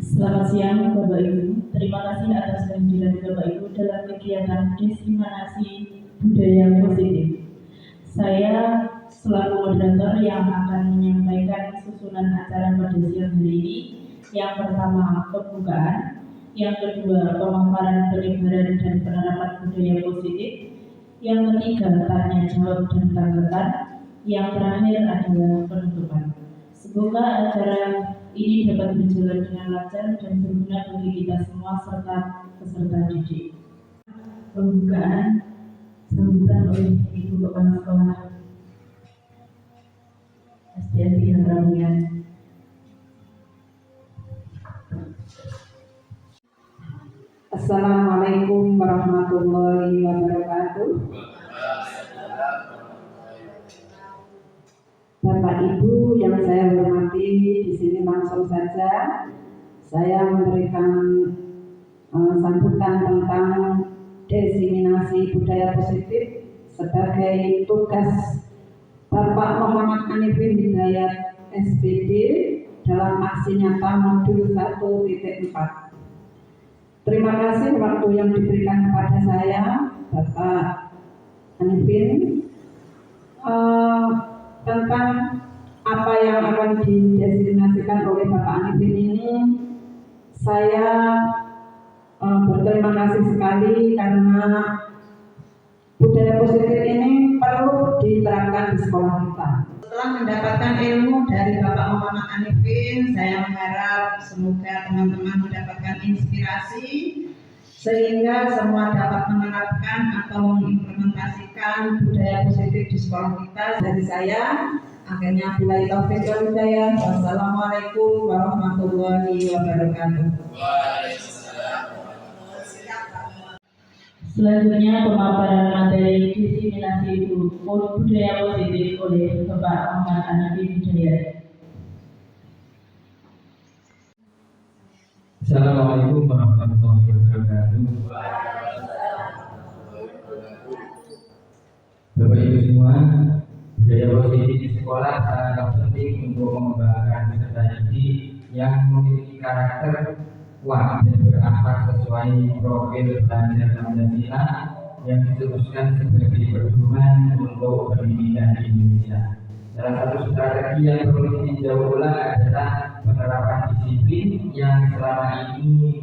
Selamat siang Bapak Ibu, terima kasih atas kehadiran Bapak Ibu dalam kegiatan diseminasi budaya positif. Saya selaku moderator yang akan menyampaikan susunan acara pada siang hari ini. Yang pertama pembukaan, yang kedua pemaparan penyebaran dan penerapan budaya positif, yang ketiga tanya jawab dan tanggapan, yang terakhir adalah penutupan. Semoga acara ini dapat berjalan dengan lancar dan berguna bagi kita semua serta peserta didik. Pembukaan sambutan oleh Ibu Kepala Sekolah SDN 3 Ramian. Assalamualaikum warahmatullahi wabarakatuh. Bapak Ibu yang saya hormati, di sini langsung saja saya memberikan sambutan tentang diseminasi budaya positif sebagai tugas Bapak Muhammad Anifin Hidayat SPD dalam aksi nyata modul 1.4. Terima kasih waktu yang diberikan kepada saya, Bapak Anifin, tentang apa yang akan didesinasikan oleh Bapak Anifin ini. Saya berterima kasih sekali karena budaya positif ini perlu diterapkan di sekolah kita. Setelah mendapatkan ilmu dari Bapak Muhammad Anifin, saya mengharap semoga teman-teman mendapatkan inspirasi sehingga semua dapat menerapkan atau mengimplementasikan budaya positif di sekolah kita. Dari saya, akhirnya billahi taufiq wal hidayah. Wassalamualaikum warahmatullahi wabarakatuh. Selanjutnya pemaparan materi diseminasi budaya positif oleh Bapak Muhammad Anifin Hidayat. Assalamualaikum warahmatullahi wabarakatuh. Bapak Ibu semua, budaya positif di sekolah sangat penting untuk mengembangkan peserta didik yang memiliki karakter kuat dan berakhlak sesuai profil belajar Pancasila yang diteruskan sebagai pedoman untuk pendidikan di Indonesia. Salah satu strategi yang perlu ditinjau ulang adalah penerapan disiplin yang selama ini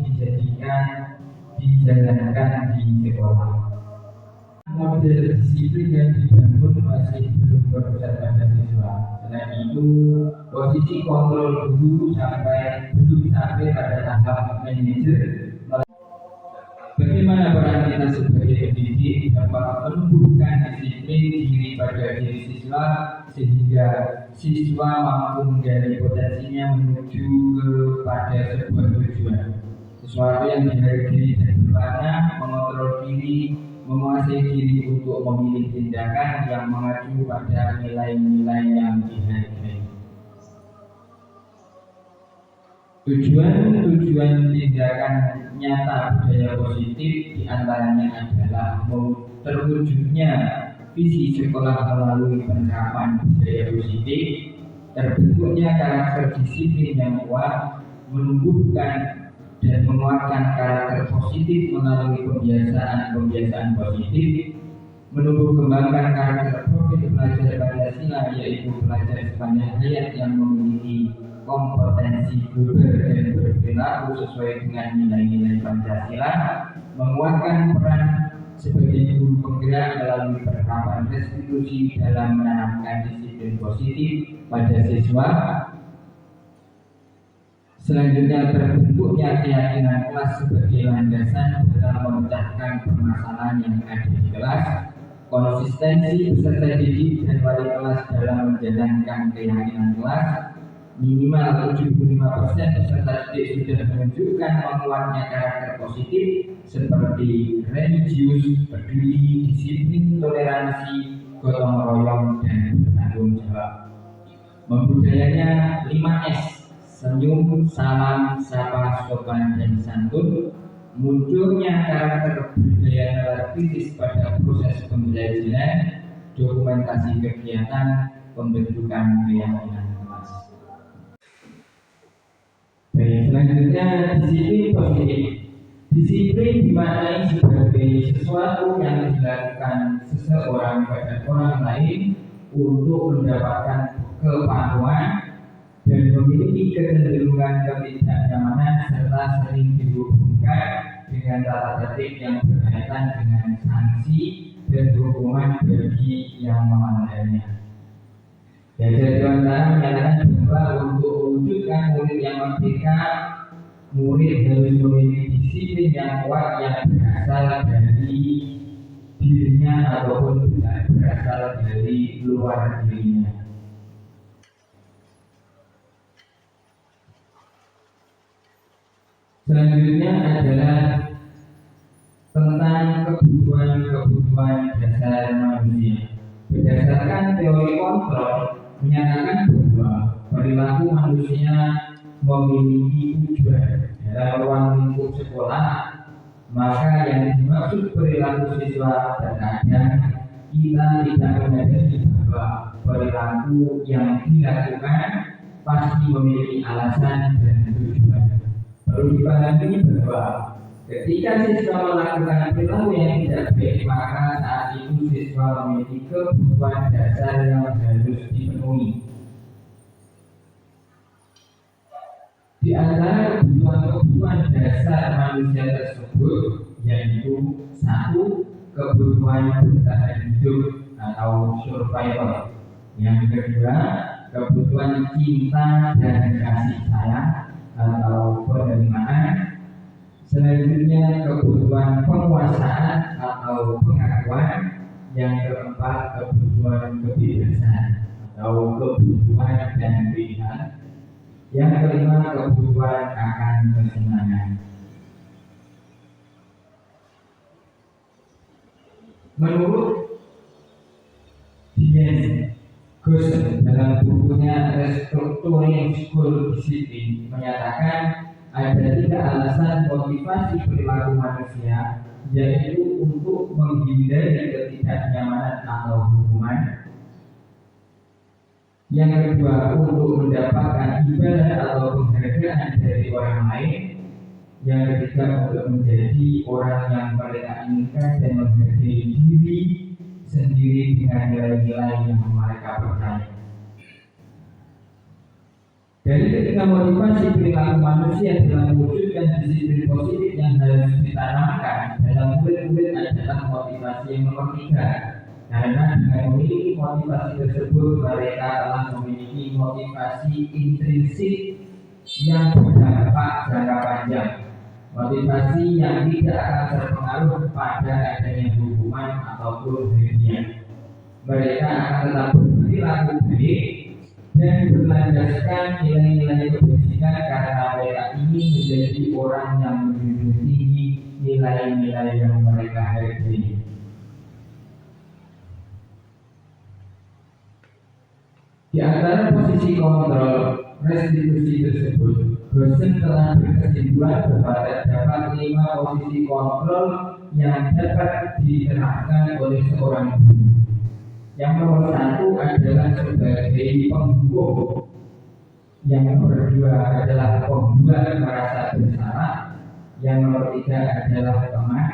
dijalankan di sekolah. Model disiplin yang dibangun masih belum berpusat pada siswa. Selain itu, posisi kontrol guru belum sampai pada tahap manajer. Bagaimana peran kita sebagai pendidik dapat menumbuhkan disiplin diri pada diri siswa sehingga siswa mampu menggali potensinya menuju kepada sebuah tujuan. Sesuatu yang dihargai dan bermakna, mengontrol diri, menguasai diri untuk memilih tindakan yang mengacu pada nilai-nilai yang dihargai. Tujuan tindakan nyata budaya positif diantaranya adalah terwujudnya visi sekolah melalui penerapan budaya positif, terbentuknya karakter disiplin yang kuat, menumbuhkan dan menguatkan karakter positif melalui pembiasaan positif, menumbuh kembangkan karakter profil pelajar Pancasila yaitu pelajar sepanjang hayat yang memiliki kompetensi global dan berperilaku sesuai dengan nilai-nilai Pancasila, menguatkan peran sebagai guru penggerak melalui penerapan restitusi dalam menanamkan disiplin positif pada siswa. Selanjutnya, terbentuknya keyakinan kelas sebagai landasan dalam memecahkan permasalahan yang ada di kelas, konsistensi peserta didik dan wali kelas dalam menjalankan keyakinan kelas. Minimal 75% peserta didik sudah menunjukkan menguatnya karakter positif seperti religius, peduli, disiplin, toleransi, gotong royong, dan bertanggung jawab. Membudayanya 5S: senyum, salam, sapa, sopan, dan santun. Munculnya karakter budaya nalar kritis pada proses pembelajaran, dokumentasi kegiatan, pembentukan keyakinan kelas. Baik, selanjutnya Selanjutnya, disiplin positif. Disiplin dimaknai sebagai sesuatu yang dilakukan seseorang pada orang lain untuk mendapatkan kepatuhan dan memiliki kecenderungan ketidaknyamanan serta sering dihubungkan dengan tata tertib yang berkaitan dengan sanksi dan hukuman bagi yang melanggarnya. Belajar Dewantara menyatakan bahwa untuk mewujudkan murid yang merdeka, murid harus memiliki disiplin yang kuat yang berasal dari dirinya ataupun tidak berasal dari luar dirinya. Selanjutnya adalah tentang kebutuhan-kebutuhan dasar manusia. Berdasarkan teori kontrol menyatakan bahwa perilaku manusia memiliki tujuan dalam ruang lingkup sekolah, maka yang dimaksud perilaku siswa terkadang kita tidak menyadari bahwa perilaku yang dilakukan pasti memiliki alasan dan tujuan. Perlu dipahami bahwa ketika siswa melakukan perilaku yang tidak baik, maka saat itu siswa memiliki kebutuhan dasar yang harus dipenuhi. Di antara kebutuhan dasar manusia tersebut yaitu satu, kebutuhan bertahan hidup atau survival. Yang kedua, kebutuhan cinta dan kasih sayang atau penerimaan. Selanjutnya, kebutuhan penguasaan atau pengakuan. Yang keempat, kebutuhan kebebasan atau kebutuhan dan pilihan. Yang kelima, kebutuhan akan kesenangan. Menurut Diane Goshen dalam bukunya Restructuring School Discipline menyatakan ada 3 alasan motivasi perilaku manusia, yaitu untuk menghindari ketidaknyamanan atau hukuman. Yang kedua, untuk mendapatkan imbalan atau penghargaan dari orang lain. Yang ketiga, untuk menjadi orang yang mereka inginkan dan menghargai diri sendiri dengan nilai-nilai yang mereka percaya. Dari ketiga motivasi perilaku manusia dalam mewujudkan disiplin positif yang harus ditanamkan dalam murid-murid adalah motivasi yang nomor 3. Karena dengan memiliki motivasi tersebut, mereka telah memiliki motivasi intrinsik yang berdampak jangka panjang. Motivasi yang tidak akan terpengaruh pada adanya hukuman ataupun hadiah. Mereka akan tetap berperilaku baik dan berlandaskan nilai-nilai kebajikan karena mereka ingin menjadi orang yang menjunjung tinggi nilai-nilai yang mereka hargai. Di antara posisi kontrol restitusi tersebut, Goshen telah berkesimpulan bahwa terdapat 5 posisi kontrol yang dapat diterapkan oleh seorang guru. Yang nomor 1 adalah sebagai penghukum. Yang nomor 2 adalah pembuat merasa bersalah. Yang nomor 3 adalah teman.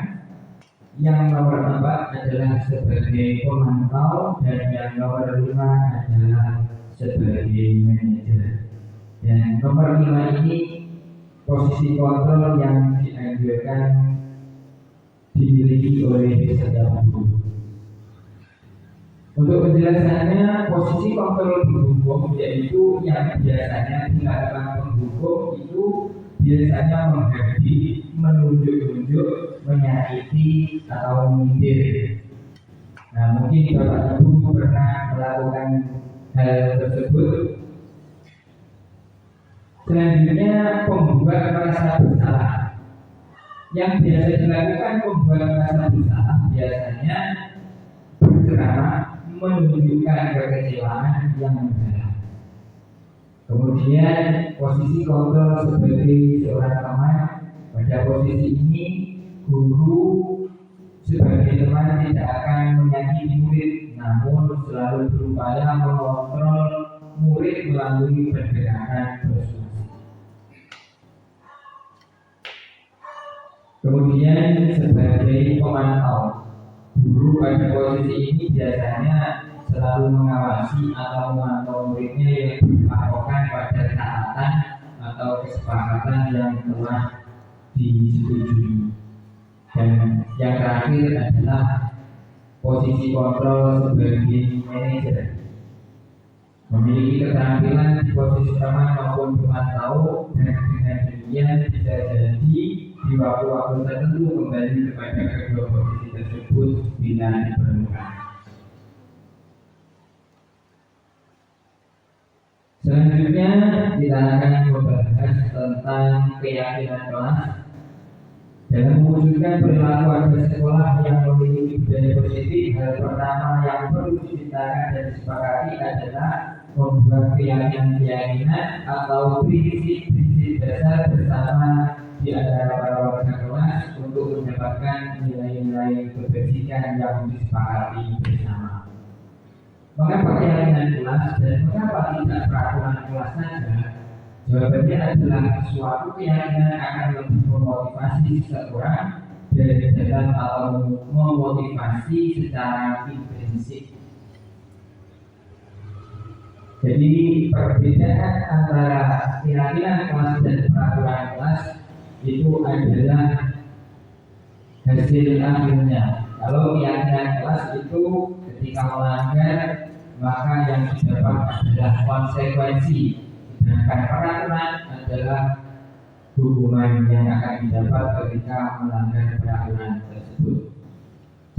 Yang nomor 4 adalah sebagai pemantau. Dan yang nomor 5 adalah sebagai manajer. Dan nomor 5 ini posisi kontrol yang dianjurkan dimiliki oleh setiap guru. Untuk penjelasannya, posisi kontrol penghukum yaitu yang biasanya dilakukan penghukum itu biasanya menghardik, menunjuk-nunjuk, menyakiti atau menyindir. Nah, mungkin Bapak Ibu pernah melakukan hal tersebut. Selanjutnya, pembuat merasa bersalah. Yang biasa dilakukan pembuat merasa bersalah biasanya berceramah menunjukkan kekecewaan yang mendalam. Kemudian posisi kontrol sebagai seorang teman. Pada posisi ini, guru sebagai teman tidak akan menyakiti murid, namun selalu berupaya mengontrol murid melalui pendekatan persuasi. Kemudian sebagai pemantau, guru pada posisi ini biasanya selalu mengawasi atau memantau muridnya yang berpatokan pada taatan atau kesepakatan yang telah disetujui. Dan yang terakhir adalah posisi kontrol sebagai manajer, memiliki keterampilan di posisi teman maupun pemantau, dan dengan demikian bisa jadi di waktu-waktu tertentu kembali kepada kedua posisi tersebut bila diperlukan. Selanjutnya kita akan membahas tentang keyakinan kelas. Dalam mewujudkan perilaku warga sekolah yang memiliki budaya positif, hal pertama yang perlu diciptakan dan disepakati adalah membuat keyakinan atau prinsip-prinsip dasar bersama di antara para warga kelas untuk mendapatkan nilai-nilai kebajikan yang disepakati bersama. Mengapa keyakinan kelas dan mengapa tidak peraturan kelas saja? Jawabannya adalah suatu keyakinan akan lebih memotivasi seseorang dari dalam atau memotivasi secara intrinsik. Jadi perbedaan antara keyakinan kelas dan peraturan kelas itu adalah hasil akhirnya. Kalau keyakinan kelas itu ketika melanggar, maka yang didapat adalah konsekuensi. Sedangkan peraturan adalah hukuman yang akan didapat ketika melanggar peraturan tersebut.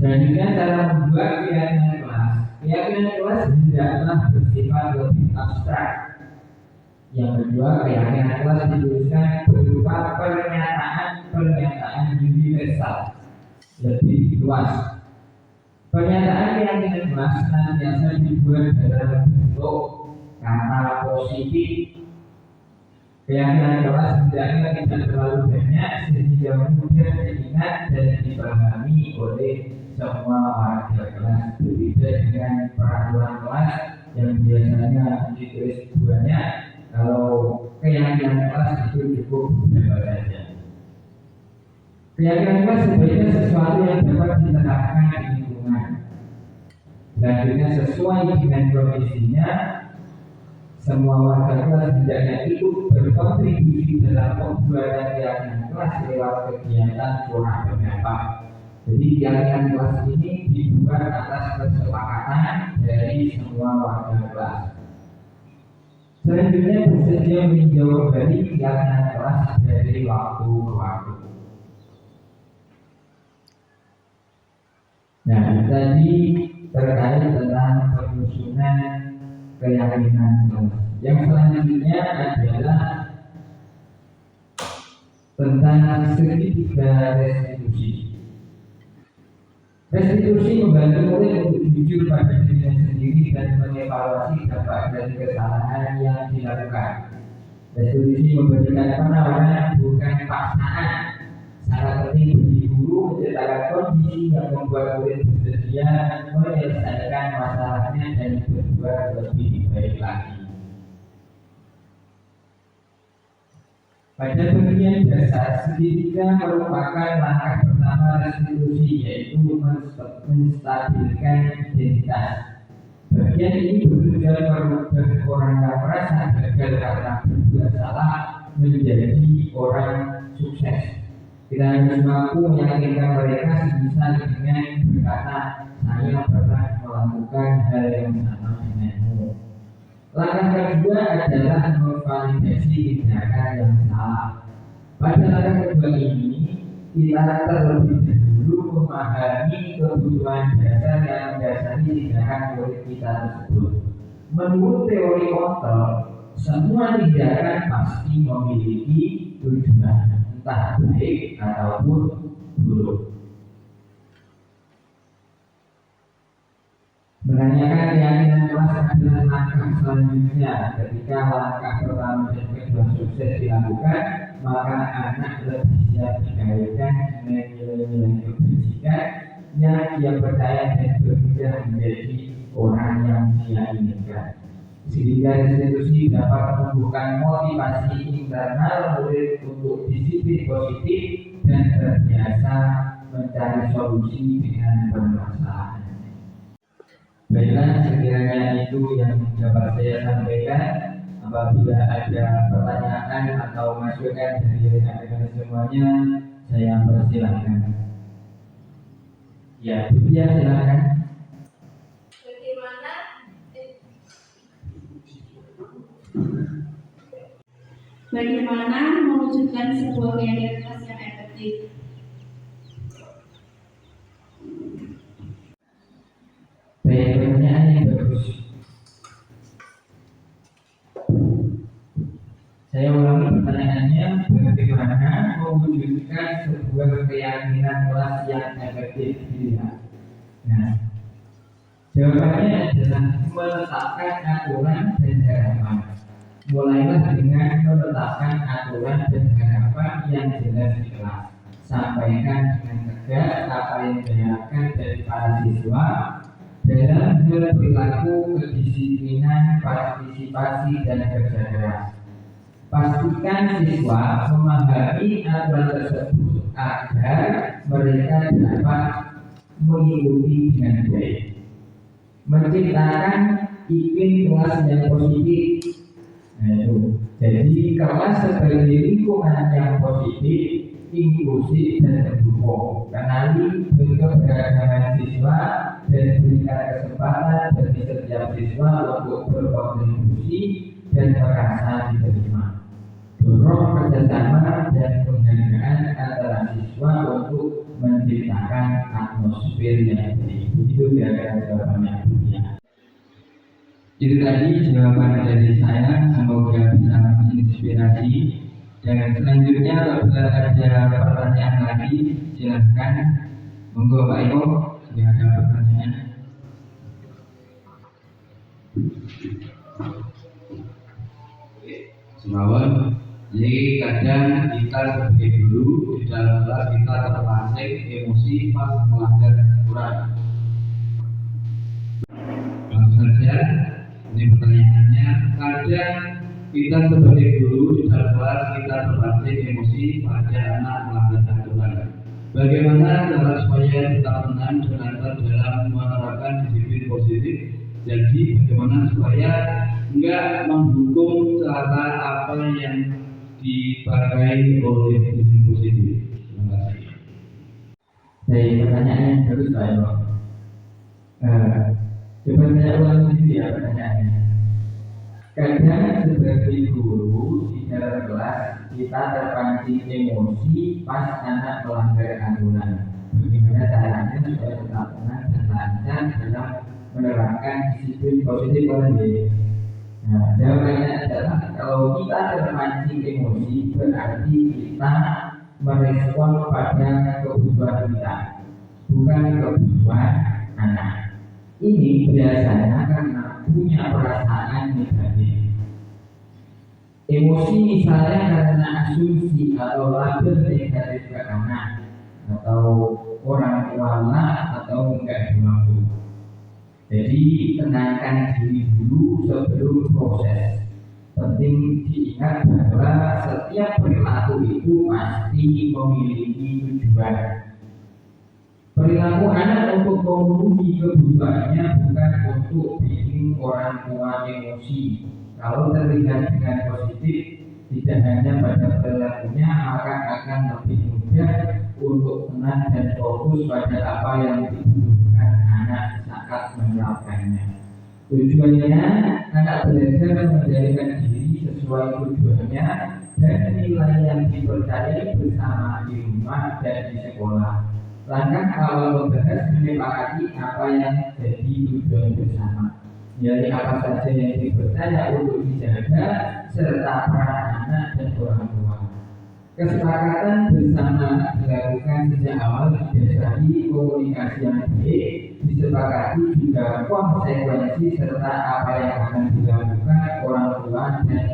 Selanjutnya cara membuat keyakinan kelas. Keyakinan kelas hendaklah bersifat lebih abstrak. Yang kedua, keyakinan kelas dituliskan berupa pernyataan universal, lebih luas. Pernyataan keyakinan kelas senantiasa dibuat dalam bentuk kata positif. Keyakinan kelas hendaknya tidak terlalu banyak sehingga mudah diingat dan dipahami oleh semua warga kelas. Berbeda dengan peraturan kelas yang biasanya ditulis banyak, kalau keyakinan kelas itu cukup beberapa saja. Keyakinan kelas sebaiknya sesuatu yang dapat diterapkan di lingkungan. Selanjutnya sesuai dengan kondisinya, semua warga kelas hendaknya ikut berkontribusi dalam pembuatan keyakinan kelas lewat kegiatan curah pendapat. Jadi keyakinan kelas ini dibuat atas kesepakatan dari semua warga kelas. Selanjutnya bersedia meninjau kembali keyakinan kelas dari waktu ke waktu. Nah, tadi terkait tentang penyusunan keyakinan kelas. Yang selanjutnya adalah tentang segitiga restitusi. Restitusi membantu murid untuk jujur pada dirinya sendiri dan mengevaluasi dampak dari kesalahan yang dilakukan. Restitusi memberikan penawaran bukan paksaan. Sangat penting bagi guru menciptakan kondisi yang membuat murid bersedia menyelesaikan masalahnya dan berbuat lebih baik lagi. Pada bagian dasar, segitiga merupakan langkah pertama restitusi, yaitu menstabilkan identitas. Bagian ini berusaha merubah orang yang merasa gagal karena berbuat salah menjadi orang sukses. Kita harus mampu meyakinkan mereka sebisa dengan berkata, saya pernah melakukan hal yang sama denganmu. Langkah kedua adalah memvalidasi tindakan yang salah. Pada langkah kedua ini, kita terlebih dahulu memahami kebutuhan dasar yang mendasari tindakan murid kita tersebut. Menurut teori kontrol, semua tindakan pasti memiliki tujuan, entah baik ataupun buruk. Menanyakan keyakinan kelas adalah langkah selanjutnya. Ketika langkah pertama dan kedua sukses dilakukan, maka anak lebih siap dikaitkan dengan nilai-nilai kebajikan yang dia percaya dan berpindah menjadi orang yang dia inginkan. Sehingga restitusi dapat menumbuhkan motivasi internal murid untuk disiplin positif dan terbiasa mencari solusi dengan permasalahan. Baiklah, sekiranya itu yang dapat saya sampaikan. Apabila ada pertanyaan atau masukan dari rekan-rekan semuanya, saya persilahkan. Ya, Budia silakan. Bagaimana mewujudkan sebuah keyakinan kelas yang efektif? Baik, pertanyaan yang bagus. Saya ulangi pertanyaannya, bagaimana mewujudkan sebuah keyakinan kelas yang efektif? Nah, jawabannya adalah meletakkan aturan dan harapan. Mulailah dengan menetapkan aturan dan harapan yang jelas di kelas. Sampaikan dengan tegas apa yang diharapkan dari para siswa dalam hal perilaku, kedisiplinan, partisipasi, dan kerja keras. Pastikan siswa memahami aturan tersebut agar mereka dapat mengikuti dengan baik. Menciptakan iklim kelas yang positif. Nah, itu. Jadi kelas sebagai lingkungan yang positif, inklusif, dan mendukung. Kenali keberagaman siswa dan berikan kesempatan bagi setiap siswa untuk berkontribusi dan merasa diterima. Dorong kerjasama dan penghargaan antara siswa untuk menciptakan atmosfer yang baik. Itu kira-kira jawabannya. Itu tadi jawaban dari saya, semoga bisa menginspirasi. Dan selanjutnya apabila ada pertanyaan lagi, silahkan. Monggo Pak Eko, jika ada pertanyaan. Semawon, jadi kadang kita sebagai guru di dalam kelas kita terpancing emosi pas melanggar aturan. Langsung saja, ini pertanyaannya. Kadang kita sebagai guru di dalam kelas kita terpancing emosi pada anak melanggar aturan. Bagaimana cara supaya tetap tenang dan lancar dalam menerapkan disiplin positif? Jadi bagaimana supaya enggak menghukum cara apa yang dipakai oleh disiplin positif? Terima kasih. Baik, pertanyaan yang bagus Pak Eko. Coba saya ulang dulu ya pertanyaannya. Kadang sebagai guru di dalam kelas kita terpancing emosi pas anak melanggar aturan. Bagaimana caranya supaya tetap tenang dan lancar dalam menerapkan disiplin positif oleh. Nah, jawabannya adalah kalau kita terpancing emosi berarti kita merespon pada kebutuhan kita, bukan kebutuhan anak. Ini biasanya karena punya perasaan negatif. Emosi misalnya karena asumsi atau label negatif ke anak, atau orang tua atau enggak mampu. Jadi tenangkan diri dulu sebelum proses. Penting diingat bahwa setiap perilaku itu pasti memiliki tujuan. Perilaku anak untuk memenuhi kebutuhannya bukan untuk bikin orang tua emosi. Kalau terlihat dengan positif, tidak hanya pada perilakunya, maka akan lebih mudah untuk tenang dan fokus pada apa yang dibutuhkan anak saat menerapkannya. Tujuannya, anak belajar mengendalikan diri sesuai tujuannya dan nilai yang dipercayai bersama di rumah dan di sekolah. Langkah awal membahas menyepakati apa yang jadi tujuan bersama, yaitu apa saja yang dipercaya untuk dijaga serta peran anak dan orang tua. Kesepakatan bersama dilakukan sejak awal didasari komunikasi yang baik, disepakati juga konsekuensi serta apa yang akan dilakukan orang tua dan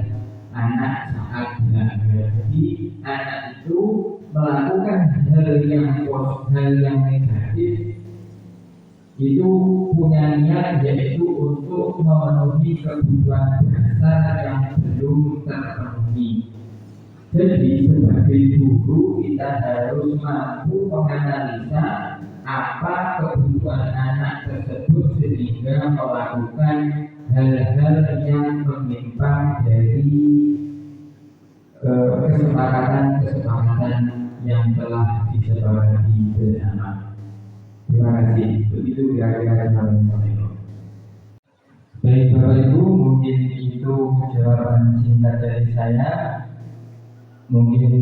anak saat belajar. Jadi anak itu melakukan hal yang negatif itu punya niat yaitu untuk memenuhi kebutuhan dasar yang belum terpenuhi. Jadi sebagai guru kita harus mampu menganalisa apa kebutuhan anak tersebut sehingga melakukan hal-hal yang menyimpang dari kesepakatan yang telah disepakati bersama. Terima kasih. Begitu kira-kira jawaban. Baik Bapak Ibu, mungkin itu jawaban singkat dari saya. Mungkin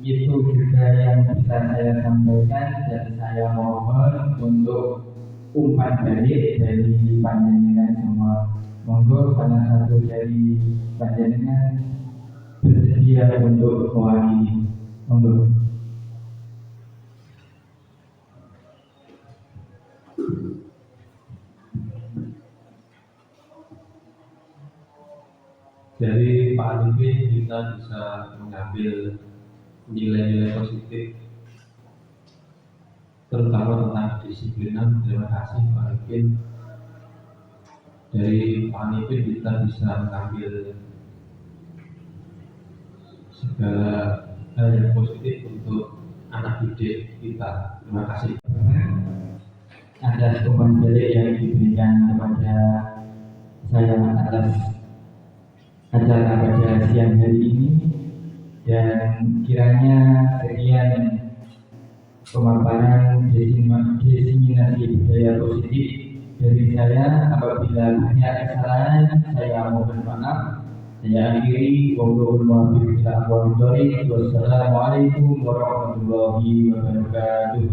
itu juga yang bisa saya sampaikan, dan saya mohon untuk umpan balik dari panjenengan semua. Monggo salah satu dari panjenengan bersedia untuk mewakili. Monggo. Dari Pak Alifin kita bisa mengambil nilai-nilai positif, terutama tentang kedisiplinan. Terima kasih Pak Alifin. Dari Pak Alifin kita bisa mengambil segala hal yang positif untuk anak didik kita. Terima kasih. Atas umpan balik yang diberikan kepada saya atas acara pada siang hari ini, dan kiranya sekian pemaparan diseminasi budaya positif dari saya. Apabila banyak kesalahan, saya mohon maaf. Saya akhiri. Wassalamualaikum warahmatullahi wabarakatuh.